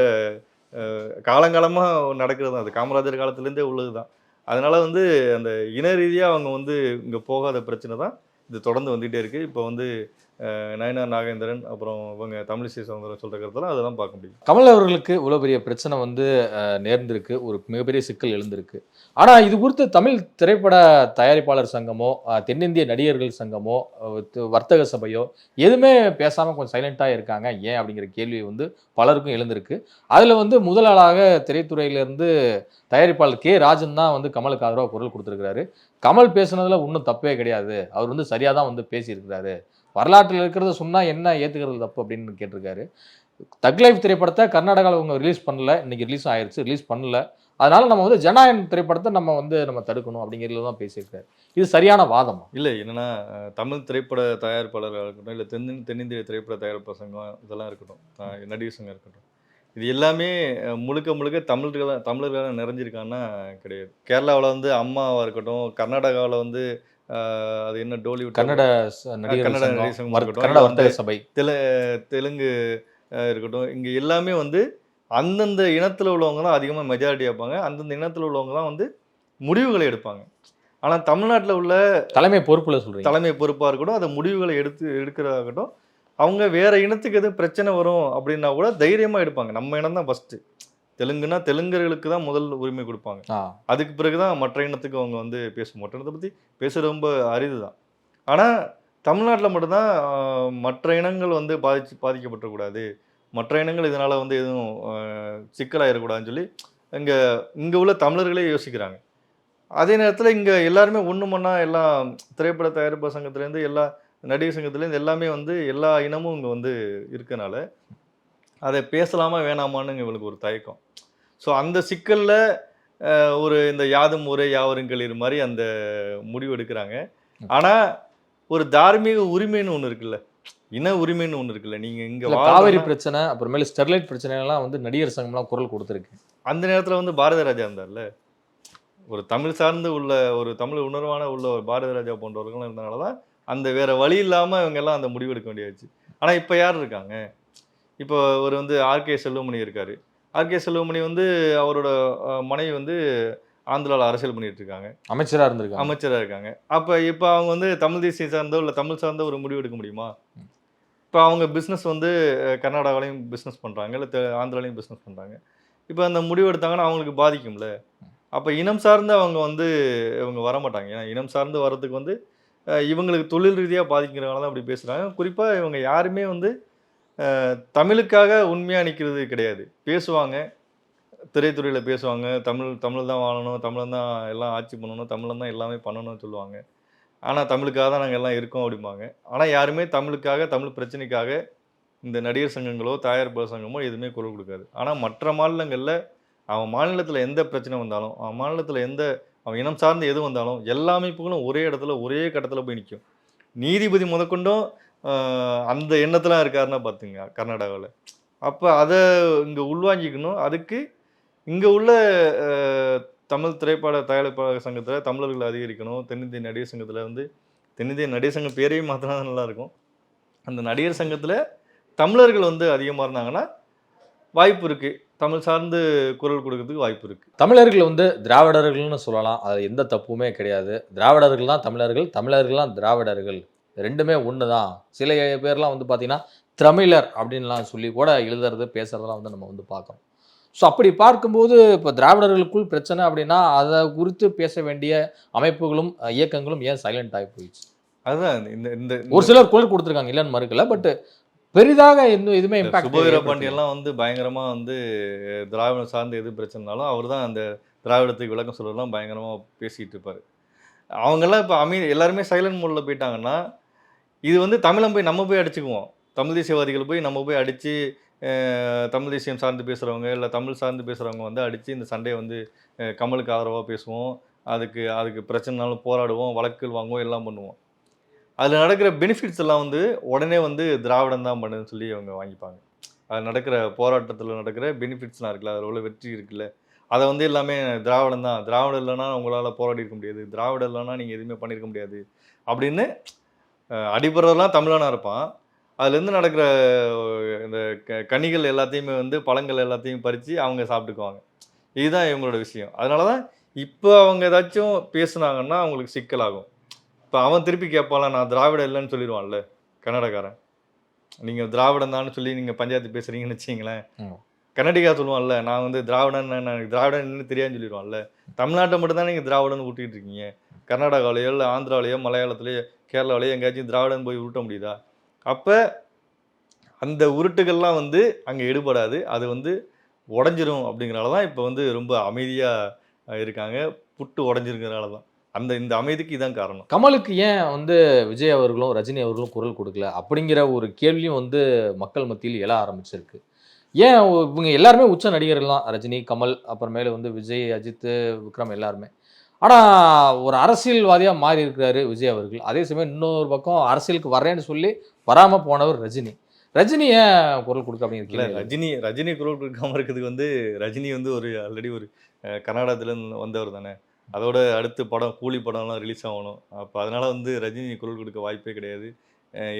காலங்காலமாக நடக்கிறது தான், அது காமராஜர் காலத்துலேருந்தே உள்ளது தான். அதனால வந்து அந்த இன ரீதியாக அவங்க வந்து இங்கே போகாத பிரச்சனை தான் இது தொடர்ந்து வந்துகிட்டே இருக்குது. இப்போ வந்து நயினார் நாகேந்திரன் அப்புறம் இவங்க தமிழிசை சவுந்தரராஜன் சொல்கிற கருத்தெல்லாம் அதெல்லாம் பார்க்க முடியும். கமல் அவர்களுக்கு இவ்வளோ பெரிய பிரச்சனை வந்து நேர்ந்திருக்கு, ஒரு மிகப்பெரிய சிக்கல் எழுந்திருக்கு. ஆனால் இது குறித்து தமிழ் திரைப்பட தயாரிப்பாளர் சங்கமோ, தென்னிந்திய நடிகர்கள் சங்கமோ, வர்த்தக சபையோ எதுவுமே பேசாமல் கொஞ்சம் சைலண்ட்டாக இருக்காங்க. ஏன் அப்படிங்கிற கேள்வி வந்து பலருக்கும் எழுந்திருக்கு. அதில் வந்து முதலாளாக திரைத்துறையிலேருந்து தயாரிப்பாளர் கே ராஜன் தான் வந்து கமலுக்கு ஆதரவாக குரல் கொடுத்துருக்கிறாரு. கமல் பேசுனதுல ஒன்றும் தப்பே கிடையாது, அவர் வந்து சரியாக தான் வந்து பேசியிருக்கிறாரு, வரலாற்றில் இருக்கிறத சொன்னால் என்ன ஏற்றுக்கிறது தப்பு அப்படின்னு கேட்டிருக்காரு. தக் லைஃப் திரைப்படத்தை கர்நாடகாவில் அவங்க ரிலீஸ் பண்ணல, இன்னைக்கு ரிலீஸ் ஆயிடுச்சு, ரிலீஸ் பண்ணல, அதனால நம்ம வந்து ஜனநாயகம் திரைப்படத்தை நம்ம தடுக்கணும் அப்படிங்கிறதுல தான் பேசியிருக்காரு. இது சரியான வாதமா? இல்லை, என்னன்னா தமிழ் திரைப்பட தயாரிப்பாளர்கள் இருக்கட்டும், இல்லை தென்னிந்திய திரைப்பட தயாரிப்பாளர் சங்கம் இதெல்லாம் இருக்கட்டும், நடிகர் சங்கம் இருக்கட்டும், இது எல்லாமே முழுக்க தமிழர்களாக நிறைஞ்சிருக்கான்னா கிடையாது. கேரளாவில் வந்து அம்மாவாக இருக்கட்டும், கர்நாடகாவில் வந்து அது என்ன டோலிவுட் கன்னட சபை, தெலுங்கு இருக்கட்டும், இங்கே எல்லாமே வந்து அந்தந்த இனத்தில் உள்ளவங்க தான் அதிகமாக மெஜாரிட்டி வைப்பாங்க, அந்தந்த இனத்தில் உள்ளவங்க தான் வந்து முடிவுகளை எடுப்பாங்க. ஆனால் தமிழ்நாட்டில் உள்ள தலைமை பொறுப்பில் சொல்கிறீங்க, தலைமை பொறுப்பாக இருக்கட்டும், அதை முடிவுகளை எடுக்கிறதாகட்டும், அவங்க வேற இனத்துக்கு எதுவும் பிரச்சனை வரும் அப்படின்னா கூட தைரியமா எடுப்பாங்க. நம்ம இனம் தான் ஃபர்ஸ்ட். தெலுங்குனா தெலுங்கர்களுக்கு தான் முதல் உரிமை கொடுப்பாங்க. அதுக்கு பிறகுதான் மற்ற இனத்துக்கு அவங்க வந்து பேசும். மற்ற இனத்தை பத்தி பேசுறது ரொம்ப அரிதுதான். ஆனா தமிழ்நாட்டில் மட்டும்தான் மற்ற இனங்கள் வந்து பாதிக்கப்படக்கூடாது, மற்ற இனங்கள் இதனால வந்து எதுவும் சிக்கலாயிடக்கூடாதுன்னு சொல்லி இங்க உள்ள தமிழர்களே யோசிக்கிறாங்க. அதே நேரத்தில் இங்க எல்லாருமே ஒன்று மண்ணா எல்லாம் திரைப்பட தயாரிப்பு சங்கத்திலேருந்து எல்லா நடிகர் சங்கத்திலேருந்து எல்லாமே வந்து எல்லா இனமும் இங்கே வந்து இருக்கனால அதை பேசலாமா வேணாமான்னு இவங்களுக்கு ஒரு தயக்கம். ஸோ அந்த சிக்கலில் ஒரு இந்த யாதும் ஊரே யாவரும் கேளீர் மாதிரி அந்த முடிவு எடுக்கிறாங்க. ஆனால் ஒரு தார்மீக உரிமைன்னு ஒன்று இருக்குல்ல, இன உரிமைன்னு ஒன்று இருக்குல்ல. நீங்கள் இங்கே காவிரி பிரச்சனை அப்புறமேல ஸ்டெர்லைட் பிரச்சனைலாம் வந்து நடிகர் சங்கம்லாம் குரல் கொடுத்துருக்கு. அந்த நேரத்தில் வந்து பாரதி ராஜா இருந்தார்ல, ஒரு தமிழ் சார்ந்து உள்ள ஒரு தமிழ் உணர்வான உள்ள ஒரு பாரதி ராஜா போன்றவர்களும் இருந்தனால தான் அந்த வேற வழி இல்லாமல் இவங்க எல்லாம் அந்த முடிவு எடுக்க வேண்டியாச்சு. ஆனால் இப்போ யார் இருக்காங்க? இப்போ ஒரு வந்து ஆர்கே செல்வமணி இருக்காரு. ஆர்கே செல்வமணி வந்து அவரோட மனைவி வந்து ஆந்திராவில் அரசியல் பண்ணிட்டு இருக்காங்க, அமைச்சராக இருக்காங்க. அப்போ இப்போ அவங்க வந்து தமிழ் தேசிய சார்ந்தோ இல்லை தமிழ் சார்ந்த ஒரு முடிவு எடுக்க முடியுமா? இப்போ அவங்க பிஸ்னஸ் வந்து கர்நாடகாலையும் பிஸ்னஸ் பண்ணுறாங்க, இல்லை ஆந்திராலையும் பிஸ்னஸ் பண்ணுறாங்க. இப்போ அந்த முடிவு எடுத்தாங்கன்னா அவங்களுக்கு பாதிக்கும்ல. அப்போ இனம் சார்ந்து அவங்க வந்து இவங்க வரமாட்டாங்க. ஏன்னா இனம் சார்ந்து வர்றதுக்கு வந்து இவங்களுக்கு தொழில் ரீதியாக பாதிக்கிறவங்க தான் அப்படி பேசுகிறாங்க. குறிப்பாக இவங்க யாருமே வந்து தமிழுக்காக உண்மையாக நிற்கிறது கிடையாது. பேசுவாங்க, திரைத்துறையில் பேசுவாங்க, தமிழ் தான் வாழணும், தமிழன் தான் எல்லாம் ஆட்சி பண்ணணும், தமிழன் தான் எல்லாமே பண்ணணும்னு சொல்லுவாங்க. ஆனால் தமிழுக்காக தான் நாங்கள் எல்லாம் இருக்கோம் அப்படிம்பாங்க. ஆனால் யாருமே தமிழுக்காக, தமிழ் பிரச்சனைக்காக இந்த நடிகர் சங்கங்களோ தயாரிப்பாளர் சங்கமோ எதுவுமே குரல் கொடுக்காது. ஆனால் மற்ற மாநிலங்களில் அவன் மாநிலத்தில் எந்த பிரச்சனை வந்தாலும், அவன் மாநிலத்தில் அவன் இனம் சார்ந்து எது வந்தாலும் எல்லா அமைப்புகளும் ஒரே இடத்துல ஒரே கட்டத்தில் போய் நிற்கும். நீதிபதி முதற்கொண்டும் அந்த எண்ணத்தெலாம் இருக்காருன்னா பார்த்துங்க கர்நாடகாவில். அப்போ அதை இங்கே உள்வாங்கிக்கணும். அதுக்கு இங்கே உள்ள தமிழ் திரைப்பட தயாரிப்பாளர் சங்கத்தில் தமிழர்களை அதிகரிக்கணும். தென்னிந்திய நடிகர் சங்கத்தில் வந்து தென்னிந்திய நடிகர் சங்கம் பேரையும் மாற்றினா தான் நல்லாயிருக்கும். அந்த நடிகர் சங்கத்தில் தமிழர்கள் வந்து அதிகமாக இருந்தாங்கன்னா வாய்ப்பு இருக்குது, தமிழ் சார்ந்து குரல் கொடுக்கறதுக்கு வாய்ப்பு இருக்குது. தமிழர்கள் வந்து திராவிடர்கள்னு சொல்லலாம், அது எந்த தப்புமே கிடையாது. திராவிடர்கள் தான் தமிழர்கள், தமிழர்கள்லாம் திராவிடர்கள், ரெண்டுமே ஒன்று தான். சில பேர்லாம் வந்து பார்த்தீங்கன்னா தமிழர் அப்படின்லாம் சொல்லி கூட எழுதுறது பேசுறதெல்லாம் வந்து நம்ம வந்து பார்க்குறோம். ஸோ அப்படி பார்க்கும்போது இப்போ திராவிடர்களுக்குள் பிரச்சனை அப்படின்னா அதை குறித்து பேச வேண்டிய அமைப்புகளும் இயக்கங்களும் ஏன் சைலண்ட் ஆகி போயிடுச்சு? அதுதான் இந்த ஒரு சிலர் குரல் கொடுத்துருக்காங்க, இல்லைன்னு மறுக்கல. பட் பெரிதாக எதுவுமே இம்பாக்ட். சுபவீர பாண்டியெல்லாம் வந்து பயங்கரமாக வந்து திராவிடம் சார்ந்து எது பிரச்சனைனாலும் அவர் தான் அந்த திராவிடத்துக்கு விளக்கம் சொல்றதெல்லாம் பயங்கரமாக பேசிகிட்டு இருப்பார். அவங்கெல்லாம் இப்போ எல்லாருமே சைலண்ட் மோடில் போயிட்டாங்கன்னா இது வந்து தமிழன் போய் நம்ம போய் அடிச்சுக்குவோம். தமிழ் தேசியவாதிகள் போய் நம்ம போய் அடித்து தமிழ் தேசியம் சார்ந்து பேசுகிறவங்க இல்லை தமிழ் சார்ந்து பேசுகிறவங்க வந்து அடித்து இந்த சண்டையை வந்து கமலுக்கு ஆதரவாக பேசுவோம், அதுக்கு பிரச்சனைனாலும் போராடுவோம், வழக்குகள் வாங்குவோம், எல்லாம் பண்ணுவோம். அதில் நடக்கிற பெனிஃபிட்ஸ் எல்லாம் வந்து உடனே வந்து திராவிடம் தான் பண்ணுதுன்னு சொல்லி அவங்க வாங்கிப்பாங்க. அதில் நடக்கிற போராட்டத்தில் நடக்கிற பெனிஃபிட்ஸ்லாம் இருக்குல்ல, அதில் உள்ள வெற்றி இருக்குல்ல, அதை வந்து எல்லாமே திராவிடம் தான், திராவிடம் இல்லைன்னா உங்களால் போராடி இருக்க முடியாது, திராவிடம் இல்லைன்னா நீங்கள் எதுவுமே பண்ணியிருக்க முடியாது அப்படின்னு அடிபடுறதெல்லாம் தமிழனாக இருப்பான். அதுலேருந்து நடக்கிற இந்த கனிகள் எல்லாத்தையுமே வந்து பழங்கள் எல்லாத்தையும் பறித்து அவங்க சாப்பிட்டுக்குவாங்க. இதுதான் இவங்களோட விஷயம். அதனால தான் இப்போ அவங்க ஏதாச்சும் பேசுனாங்கன்னா அவங்களுக்கு சிக்கலாகும். இப்போ அவன் திருப்பி கேட்பான்ல, நான் திராவிடம் இல்லைன்னு சொல்லிடுவான்ல கன்னடக்காரன். நீங்கள் திராவிடம் தான் சொல்லி நீங்கள் பஞ்சாயத்து பேசுகிறீங்கன்னு வச்சிங்களேன், கன்னடிகா சொல்லுவான்ல, நான் வந்து திராவிடன், எனக்கு திராவிடன் என்ன தெரியாதுன்னு சொல்லிடுவான்ல. தமிழ்நாட்டை மட்டும் தான் நீங்கள் திராவிடன்னு ஊட்டிகிட்டு இருக்கீங்க, கர்நாடகாவிலையோ இல்லை ஆந்திராவிலையோ மலையாளத்துலேயோ கேரளாவிலையோ எங்கேயாச்சும் திராவிடன் போய் உருட்ட முடியுதா? அப்போ அந்த உருட்டுகள்லாம் வந்து அங்கே எடுபடாது, அது வந்து உடஞ்சிரும். அப்படிங்கிறனால தான் இப்போ வந்து ரொம்ப அமைதியாக இருக்காங்க, புட்டு உடஞ்சிருக்கிறனால தான் இந்த அமைதிக்கு இதான் காரணம். கமலுக்கு ஏன் வந்து விஜய் அவர்களும் ரஜினி அவர்களும் குரல் கொடுக்கல அப்படிங்கிற ஒரு கேள்வியும் வந்து மக்கள் மத்தியில் எழ ஆரம்பிச்சிருக்கு. ஏன் இவங்க எல்லாருமே உச்ச நடிகர்கள் தான், ரஜினி, கமல், அப்புறமேல வந்து விஜய், அஜித், விக்ரம் எல்லாருமே. ஆனால் ஒரு அரசியல்வாதியாக மாறி இருக்கிறாரு விஜய் அவர்கள். அதே சமயம் இன்னொரு பக்கம் அரசியலுக்கு வரேன்னு சொல்லி வராமல் போனவர் ரஜினி ஏன் குரல் கொடுக்க அப்படின்னு ரஜினி குரல் கொடுக்காம இருக்கிறதுக்கு வந்து ரஜினி வந்து ஒரு ஆல்ரெடி ஒரு கர்நாடகத்துலேருந்து வந்தவர் தானே. அதோட அடுத்து படம் கூலி படம்லாம் ரிலீஸ் ஆகணும். அப்போ அதனால் வந்து ரஜினி குரல் கொடுக்க வாய்ப்பே கிடையாது.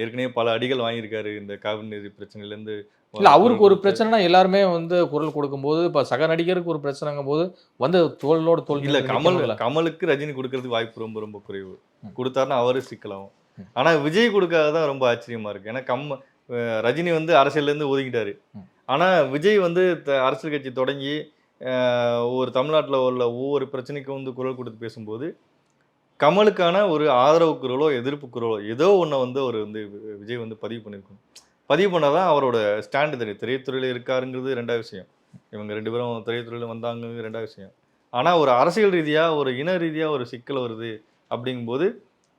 ஏற்கனவே பல அடிகள் வாங்கியிருக்காரு இந்த காவிரி நீர் பிரச்சனையிலேருந்து. இல்லை, அவருக்கு ஒரு பிரச்சனைனா எல்லாருமே வந்து குரல் கொடுக்கும்போது இப்போ சக நடிகருக்கு ஒரு பிரச்சனைங்கும் போது வந்து தோளோட தோல். இல்லை, கமலுக்கு ரஜினி கொடுக்கறதுக்கு வாய்ப்பு ரொம்ப குறைவு. கொடுத்தாருன்னா அவரு சிக்கலாகும். ஆனால் விஜய் கொடுக்காத தான் ரொம்ப ஆச்சரியமா இருக்கு. ஏன்னா ரஜினி வந்து அரசியல்லேருந்து ஒதுங்கிட்டாரு. ம். ஆனால் விஜய் வந்து அரசியல் கட்சி தொடங்கி ஒரு தமிழ்நாட்டில் உள்ள ஒவ்வொரு பிரச்சனைக்கும் வந்து குரல் கொடுத்து பேசும்போது கமலுக்கான ஒரு ஆதரவு குரலோ எதிர்ப்பு குரலோ ஏதோ ஒன்றை வந்து அவர் வந்து விஜய் வந்து பதிவு பண்ணியிருக்கணும். பதிவு பண்ணால் தான் அவரோட ஸ்டாண்டு தெரியும். திரைத்துறையில் இருக்காருங்கிறது ரெண்டாவது விஷயம். இவங்க 2 பேரும் திரைத்துறையில் வந்தாங்கிறது ரெண்டாவது விஷயம். ஆனால் ஒரு அரசியல் ரீதியாக ஒரு இன ரீதியாக ஒரு சிக்கல் வருது அப்படிங்கும்போது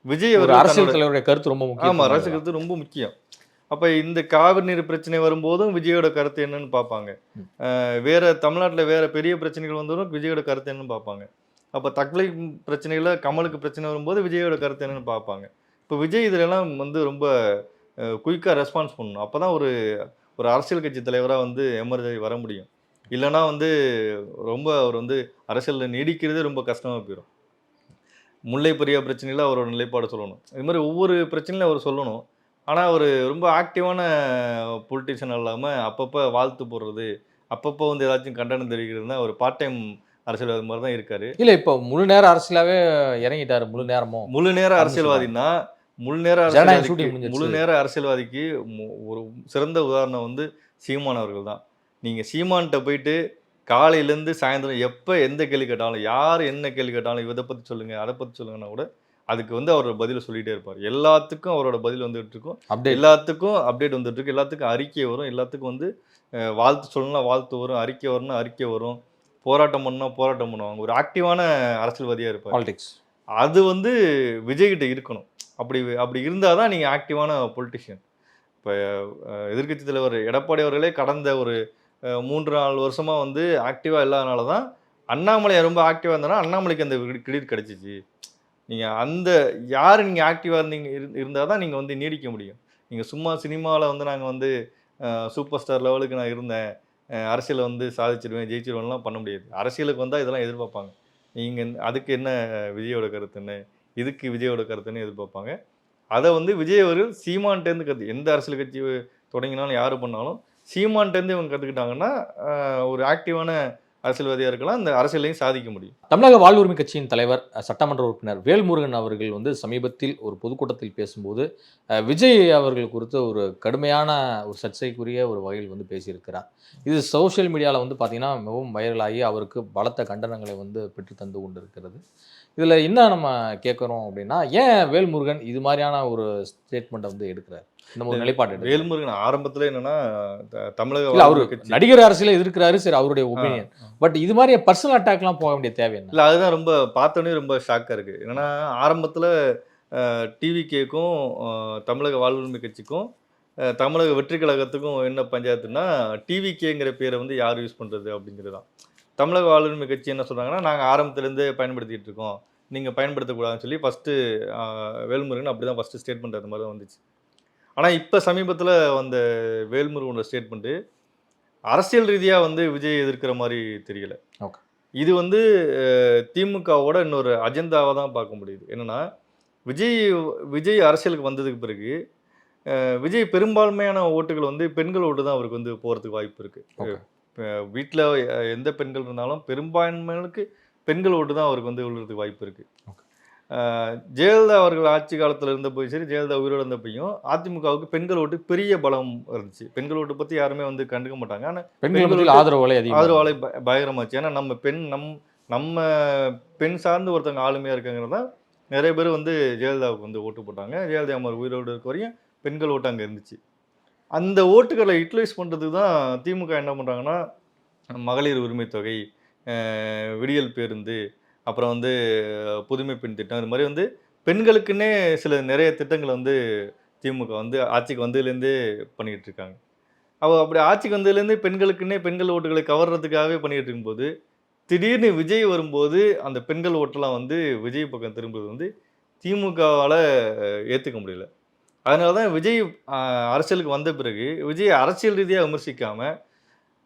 விஜய் ஒரு அரசியல் தலைவருடைய கருத்து ரொம்ப முக்கியம். ஆமாம், அரசியல் கருத்து ரொம்ப முக்கியம். அப்போ இந்த காவிரி நீர் பிரச்சனை வரும்போதும் விஜயோட கருத்து என்னன்னு பார்ப்பாங்க. வேற தமிழ்நாட்டில் வேற பெரிய பிரச்சனைகள் வந்தாலும் விஜயோட கருத்து என்னன்னு பார்ப்பாங்க. அப்போ தற்கொலை பிரச்சனையில் கமலுக்கு பிரச்சனை வரும்போது விஜயோட கருத்து என்னன்னு பார்ப்பாங்க. இப்போ விஜய் இதிலெல்லாம் வந்து ரொம்ப குயிக்காக ரெஸ்பான்ஸ் பண்ணணும். அப்போ தான் ஒரு ஒரு அரசியல் கட்சி தலைவராக வந்து எமர்ஜி வர முடியும். இல்லைனா வந்து ரொம்ப அவர் வந்து அரசியலில் நீடிக்கிறதே ரொம்ப கஷ்டமாக போயிடும். முல்லை பெரியா பிரச்சனையில் அவரோட நிலைப்பாடு சொல்லணும். இது மாதிரி ஒவ்வொரு பிரச்சனையிலும் அவர் சொல்லணும். ஆனால் அவர் ரொம்ப ஆக்டிவான பொலிட்டிஷியன் இல்லாமல் அப்பப்போ வாழ்த்து போடுறது, அப்பப்போ வந்து ஏதாச்சும் கண்டனம் தெரிவிக்கிறதுனா ஒரு பார்ட் டைம் அரசியல்வாதி மாதிரி தான் இருக்காரு. இல்லை, இப்போ முழு நேர அரசியலாவே இறங்கிட்டாரு. முழு நேர அரசியல்வாதினா முழு நேர அரசியல்வாதிக்கு ஒரு சிறந்த உதாரணம் வந்து சீமான் அவர்கள் தான். நீங்கள் சீமான்கிட்ட போயிட்டு காலையிலேருந்து சாயந்தரம் எப்போ எந்த கேள்வி கேட்டாலும், யார் என்ன கேள்வி கேட்டாலும் இதை பற்றி சொல்லுங்கள் அதை பற்றி சொல்லுங்கன்னா கூட அதுக்கு வந்து அவரோட பதிலை சொல்லிகிட்டே இருப்பார். எல்லாத்துக்கும் அவரோட பதில் வந்துட்டு இருக்கும். எல்லாத்துக்கும் அப்டேட் வந்துட்டு இருக்கு. எல்லாத்துக்கும் அறிக்கை வரும். எல்லாத்துக்கும் வந்து வாழ்த்து சொல்லணும்னா வாழ்த்து வரும், அறிக்கை வரணும்னா அறிக்கை வரும், போராட்டம் பண்ணா போராட்டம் பண்ணுவாங்க. ஒரு ஆக்டிவான அரசியல்வாதியாக இருப்பார். பாலிடிக்ஸ் அது வந்து விஜய்கிட்ட இருக்கணும். அப்படி இருந்தால் தான் நீங்கள் ஆக்டிவான பொலிட்டிஷியன். இப்போ எதிர்க்கட்சி தலைவர் எடப்பாடி அவர்களே கடந்த ஒரு 3-4 வருஷமாக வந்து ஆக்டிவாக இல்லாதனால தான் அண்ணாமலை ரொம்ப ஆக்டிவாக இருந்தாலும் அண்ணாமலைக்கு அந்த கிரெடிட் கிடச்சிச்சு. நீங்கள் அந்த யார் நீங்கள் ஆக்டிவாக இருந்தால் தான் நீங்கள் வந்து நீடிக்க முடியும். நீங்கள் சும்மா சினிமாவில் வந்து நாங்கள் வந்து சூப்பர் ஸ்டார் லெவலுக்கு நான் இருந்தேன், அரசியலை வந்து சாதிச்சிடுவேன் ஜெயிச்சிடுவேன்லாம் பண்ண முடியாது. அரசியலுக்கு வந்தால் இதெல்லாம் எதிர்பார்ப்பாங்க. நீங்கள் அதுக்கு என்ன விஜயோட கருத்துன்னு, இதுக்கு விஜயோட கருத்துன்னு எதிர்பார்ப்பாங்க. அதை வந்து விஜய் அவர்கள் சீமான்ட்டேருந்து எந்த அரசியல் கட்சி தொடங்கினாலும் யார் பண்ணாலும் சீமான்ட்டேருந்து இவங்க கற்றுக்கிட்டாங்கன்னா ஒரு ஆக்டிவான அரசியல்வாதியாக இருக்கலாம், இந்த அரசியலையும் சாதிக்க முடியும். தமிழக வாழ்வுரிமை கட்சியின் தலைவர் சட்டமன்ற உறுப்பினர் வேல்முருகன் அவர்கள் வந்து சமீபத்தில் ஒரு பொதுக்கூட்டத்தில் பேசும்போது விஜய் அவர்கள் குறித்து ஒரு கடுமையான ஒரு சர்ச்சைக்குரிய ஒரு வகையில் வந்து பேசியிருக்கிறார். இது சோஷியல் மீடியாவில் வந்து பார்த்தீங்கன்னா மிகவும் வைரலாகி அவருக்கு பலத்த கண்டனங்களை வந்து பெற்று தந்து கொண்டு இருக்கிறது. இதில் என்ன நம்ம கேட்குறோம் அப்படின்னா, ஏன் வேல்முருகன் இது மாதிரியான ஒரு ஸ்டேட்மெண்ட்டை வந்து எடுக்கிறார், இந்த ஒரு நிலைப்பாடு? வேல்முருகன் ஆரம்பத்தில் என்னன்னா தமிழக அவர் நடிகர் அரசியல் எதிர்க்கிறாரு, சரி, அவருடைய ஒப்பீனியன். பட் இது மாதிரி பர்சனல் அட்டாக்லாம் போக வேண்டிய தேவை என்ன? இல்லை, அதுதான் ரொம்ப பார்த்தோன்னே ரொம்ப ஷாக்காக இருக்குது. என்னன்னா ஆரம்பத்தில் டிவிகேக்கும் தமிழக வாழ்வுரிமை கட்சிக்கும் தமிழக வெற்றி கழகத்துக்கும் என்ன பஞ்சாயத்துன்னா, டிவிகேங்கிற பேரை வந்து யார் யூஸ் பண்ணுறது அப்படிங்கிறது தான். தமிழக வாழ்வுரிமை கட்சி என்ன சொல்கிறாங்கன்னா, நாங்கள் ஆரம்பத்துலேருந்தே பயன்படுத்திகிட்டு இருக்கோம், நீங்கள் பயன்படுத்தக்கூடாதுன்னு சொல்லி ஃபஸ்ட்டு வேல்முருகன் அப்படி தான் ஃபஸ்ட்டு ஸ்டேட்மெண்ட் அந்த மாதிரி தான் வந்துச்சு. ஆனால் இப்போ சமீபத்தில் வந்த வேல்முருகனோட ஸ்டேட்மெண்ட்டு அரசியல் ரீதியாக வந்து விஜய் எதிர்க்கிற மாதிரி தெரியல. ஓகே, இது வந்து திமுகவோட இன்னொரு அஜெண்டாவை தான் பார்க்க முடியுது. என்னென்னா விஜய் அரசியலுக்கு வந்ததுக்கு பிறகு விஜய் பெரும்பான்மையான ஓட்டுகள் வந்து பெண்கள் ஓட்டு தான் அவருக்கு வந்து போகிறதுக்கு வாய்ப்பு இருக்குது. வீட்டில் எந்த பெண்கள் இருந்தாலும் பெரும்பான்மைகளுக்கு பெண்கள் ஓட்டு தான் அவருக்கு வந்து விழுறதுக்கு வாய்ப்பு இருக்குது. ஜெயலலிதா அவர்கள் ஆட்சி காலத்தில் இருந்த போய் சரி, ஜெயலலிதா உயிரோடு இருந்தப்பையும் அதிமுகவுக்கு பெண்கள் ஓட்டு பெரிய பலம் இருந்துச்சு. பெண்கள் ஓட்டு பற்றி யாருமே வந்து கண்டுக்க மாட்டாங்க. ஆனால் பெண்கள் ஆதரவாலை பயங்கரமாச்சு. ஏன்னா நம்ம நம்ம பெண் சார்ந்து ஒருத்தவங்க ஆளுமையாக இருக்காங்கிறதா நிறைய பேர் வந்து ஜெயலலிதாவுக்கு வந்து ஓட்டு போட்டாங்க. ஜெயலலிதா அம்மா உயிரோடு இருக்க வரையும் பெண்கள் ஓட்டு அங்கே இருந்துச்சு. அந்த ஓட்டுகளை யூட்டிலைஸ் பண்ணுறதுக்கு தான் திமுக என்ன பண்ணுறாங்கன்னா, மகளிர் உரிமை தொகை, விடியல் பேருந்து, அப்புறம் வந்து புதுமை பெண் திட்டம், இது மாதிரி வந்து பெண்களுக்குன்னே சில நிறைய திட்டங்களை வந்து திமுக வந்து ஆட்சிக்கு வந்ததுலேருந்தே பண்ணிக்கிட்டு இருக்காங்க. அப்படி ஆட்சிக்கு வந்ததுலேருந்து பெண்களுக்குன்னே பெண்கள் ஓட்டுகளை கவர்றதுக்காகவே பண்ணிகிட்டு இருக்கும்போது திடீர்னு விஜய் வரும்போது அந்த பெண்கள் ஓட்டெல்லாம் வந்து விஜய் பக்கம் திரும்புறது வந்து திமுகவால் ஏற்றுக்க முடியல. அதனால தான் விஜய் அரசியலுக்கு வந்த பிறகு விஜய் அரசியல் ரீதியாக விமர்சிக்காமல்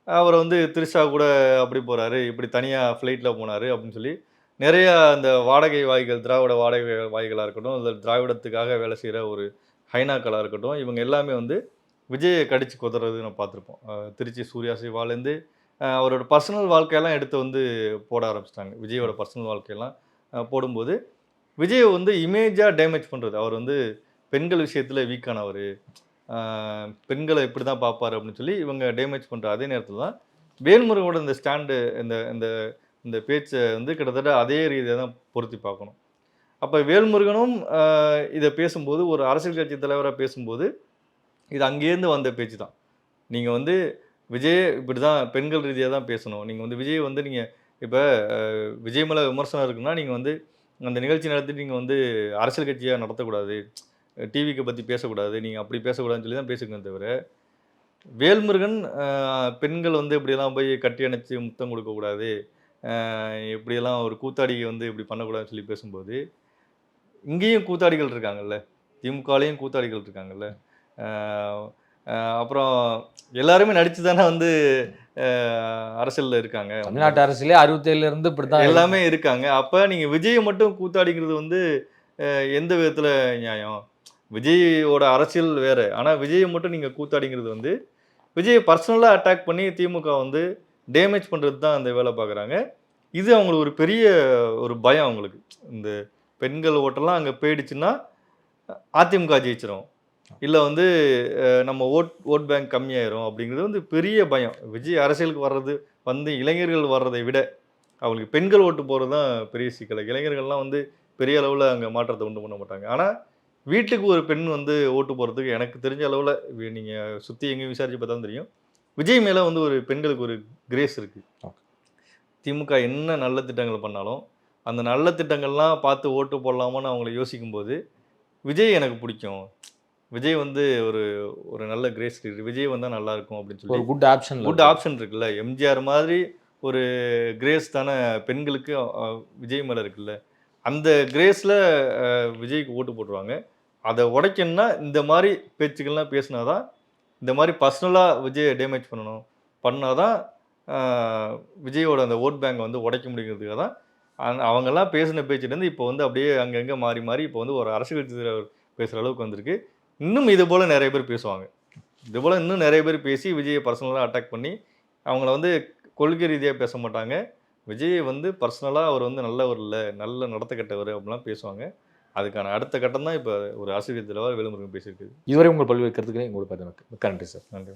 அவரை வந்து திரிஷா கூட அப்படி போகிறாரு, இப்படி தனியாக ஃப்ளைட்டில் போனார் அப்படின்னு சொல்லி நிறையா அந்த வாடகை வாய்கள், திராவிட வாடகை வாய்களாக இருக்கட்டும், இல்லை திராவிடத்துக்காக வேலை செய்கிற ஒரு ஹைனாக்களாக இருக்கட்டும், இவங்க எல்லாமே வந்து விஜயை கடிச்சு கொத்துறது நம்ம பார்த்துருப்போம். திருச்சி சூர்யா சிவாலேருந்து அவரோட பர்சனல் வாழ்க்கையெல்லாம் எடுத்து வந்து போட ஆரம்பிச்சிட்டாங்க. விஜயோட பர்சனல் வாழ்க்கையெல்லாம் போடும்போது விஜயை வந்து இமேஜாக டேமேஜ் பண்ணுறது. அவர் வந்து பெண்கள் விஷயத்தில் வீக்கானவர், பெண்களை இப்படி தான் பார்ப்பாரு அப்படின்னு சொல்லி இவங்க டேமேஜ் பண்ணுற அதே நேரத்தில் தான் வேல்முருகனோட இந்த ஸ்டாண்டு இந்த இந்த இந்த பேச்சை வந்து கிட்டத்தட்ட அதே ரீதியாக தான் பொருத்தி பார்க்கணும். அப்போ வேல்முருகனும் இதை பேசும்போது ஒரு அரசியல் கட்சி தலைவராக பேசும்போது இது அங்கேருந்து வந்த பேச்சு தான். நீங்கள் வந்து விஜய் இப்படி தான் பெண்கள் ரீதியாக தான் பேசணும். நீங்கள் வந்து விஜய் வந்து நீங்கள் இப்போ விஜய் மேலே விமர்சனம் இருக்குன்னா நீங்கள் வந்து அந்த நிகழ்ச்சி நடத்திட்டு நீங்கள் வந்து அரசியல் கட்சியாக நடத்தக்கூடாது, டிவிக்கு பற்றி பேசக்கூடாது, நீங்கள் அப்படி பேசக்கூடாதுன்னு சொல்லி தான் பேசுக்கணும். தவிர வேல்முருகன் பெண்கள் வந்து இப்படியெல்லாம் போய் கட்டி அணைச்சி முத்தம் கொடுக்கக்கூடாது, இப்படியெல்லாம் ஒரு கூத்தாடி வந்து இப்படி பண்ணக்கூடாதுன்னு சொல்லி பேசும்போது இங்கேயும் கூத்தாடிகள் இருக்காங்கல்ல, திமுகலையும் கூத்தாடிகள் இருக்காங்கல்ல, அப்புறம் எல்லாருமே நடிச்சு தானே வந்து அரசியலில் இருக்காங்க. தமிழ்நாட்டு அரசியலே 67 இருந்து இப்படிதான் எல்லாமே இருக்காங்க. அப்போ நீங்கள் விஜயை மட்டும் கூத்தாடிங்கிறது வந்து எந்த விதத்தில் நியாயம்? விஜயோட அரசியல் வேறு, ஆனால் விஜயை மட்டும் நீங்கள் கூத்தாடிங்கிறது வந்து விஜயை பர்சனலாக அட்டாக் பண்ணி திமுக வந்து டேமேஜ் பண்ணுறது தான் அந்த வேலை பார்க்குறாங்க. இது அவங்களுக்கு ஒரு பெரிய ஒரு பயம். அவங்களுக்கு இந்த பெண்கள் ஓட்டெல்லாம் அங்கே போயிடுச்சுன்னா அதிமுக ஜெயிச்சிரும், இல்லை வந்து நம்ம ஓட் பேங்க் கம்மியாயிரும் அப்படிங்கிறது வந்து பெரிய பயம். விஜய் அரசியலுக்கு வர்றது வந்து இளைஞர்கள் வர்றதை விட அவங்களுக்கு பெண்கள் ஓட்டு போகிறது தான் பெரிய சிக்கலை. இளைஞர்கள்லாம் வந்து பெரிய அளவில் அங்கே மாற்றத்தை உண்டு பண்ண மாட்டாங்க. ஆனால் வீட்டுக்கு ஒரு பெண் வந்து ஓட்டு போகிறதுக்கு எனக்கு தெரிஞ்ச அளவில் நீங்கள் சுற்றி எங்கேயும் விசாரித்து பார்த்தா தெரியும், விஜய் மேலே வந்து ஒரு பெண்களுக்கு ஒரு கிரேஸ் இருக்குது. திமுக என்ன நல்ல திட்டங்கள் பண்ணாலும் அந்த நல்ல திட்டங்கள்லாம் பார்த்து ஓட்டு போடலாமான்னு அவங்கள யோசிக்கும்போது விஜய் எனக்கு பிடிக்கும், விஜய் வந்து ஒரு ஒரு நல்ல கிரேஸ் இருக்குது, விஜய் வந்தால் நல்லா இருக்கும் அப்படின்னு சொல்லி ஒரு குட் ஆப்ஷன் இருக்குல்ல. எம்ஜிஆர் மாதிரி ஒரு கிரேஸ் தானே பெண்களுக்கு விஜய் மேலே இருக்குல்ல, அந்த கிரேஸில் விஜய்க்கு ஓட்டு போட்டுருவாங்க. அதை உடைக்கணும்னா இந்த மாதிரி பேச்சுக்கள்லாம் பேசினாதான், இந்த மாதிரி பர்சனலாக விஜயை டேமேஜ் பண்ணாதான் விஜயோட அந்த ஓட் பேங்கை வந்து உடைக்க முடியுங்கிறதுக்காக தான் அவங்கெல்லாம் பேசின பேச்சுலேருந்து இப்போ வந்து அப்படியே அங்கங்கே மாறி மாறி இப்போ வந்து ஒரு அரசியல் கட்சி பேசுகிற அளவுக்கு வந்திருக்கு. இன்னும் இது போல் நிறைய பேர் பேசுவாங்க. இது போல் இன்னும் நிறைய பேர் பேசி விஜயை பர்சனலாக அட்டாக் பண்ணி அவங்கள வந்து கொள்கை ரீதியாக பேச மாட்டாங்க. விஜய் வந்து பர்சனலாக அவர் வந்து நல்லவர் இல்லை, நல்ல நடத்த கட்டவர் அப்படிலாம் பேசுவாங்க. அதுக்கான அடுத்த கட்டம் தான் இப்போ ஒரு அரசியல் தலைவர் வேல்முருகன் பேசியிருக்குது. இதுவரை உங்கள் பல்வேறு கருத்துக்களை உங்களோட பார்த்து மிக்க நன்றி சார். நன்றி.